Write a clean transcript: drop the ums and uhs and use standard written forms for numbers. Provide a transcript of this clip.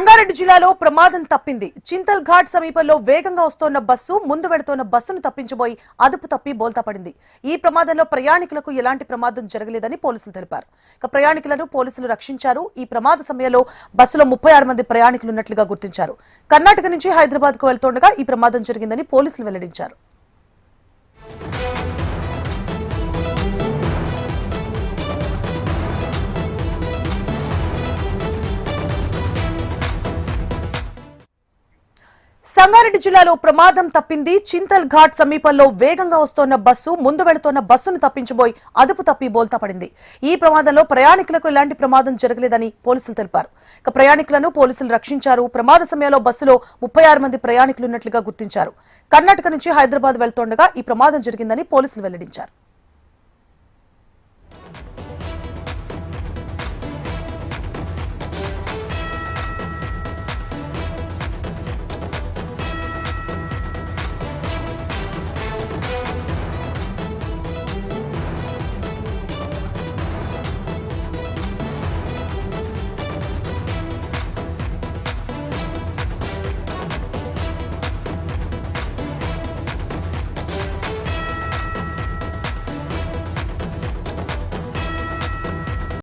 సంగారెడ్డి జిల్లాలో ప్రమాదం తప్పింది. చింతల్ ఘాట్ సమీపంలో వేగంగా వస్తోన్న బస్సు ముందు వెడుతోన్న బస్సును తప్పించబోయి అదుపు తప్పి బోల్తా పడింది. ఈ ప్రమాదంలో ప్రయాణికులకు ఎలాంటి ప్రమాదం జరగలేదని పోలీసులు తెలిపారు. ప్రయాణికులను పోలీసులు రక్షించారు. ఈ ప్రమాద సమయంలో బస్సులో 36 మంది ప్రయాణికులు ఉన్నట్లుగా గుర్తించారు. కర్ణాటక నుంచి హైదరాబాద్ కు వెళ్తుండగా ఈ ప్రమాదం జరిగిందని పోలీసులు వెల్లడించారు. సంగారెడ్డి జిల్లాలో ప్రమాదం తప్పింది. చింతల్ ఘాట్ సమీపంలో వేగంగా వస్తోన్న బస్సు ముందు వెళుతోన్న బస్సును తప్పించబోయి అదుపు తప్పి బోల్తా పడింది. ఈ ప్రమాదంలో ప్రయాణికులకు ఎలాంటి ప్రమాదం జరగలేదని పోలీసులు తెలిపారు. ప్రయాణికులను పోలీసులు రక్షించారు. ప్రమాద సమయంలో బస్సులో 36 మంది ప్రయాణికులు ఉన్నట్లుగా గుర్తించారు. కర్ణాటక నుంచి హైదరాబాద్ వెళ్తుండగా ఈ ప్రమాదం జరిగిందని పోలీసులు వెల్లడించారు.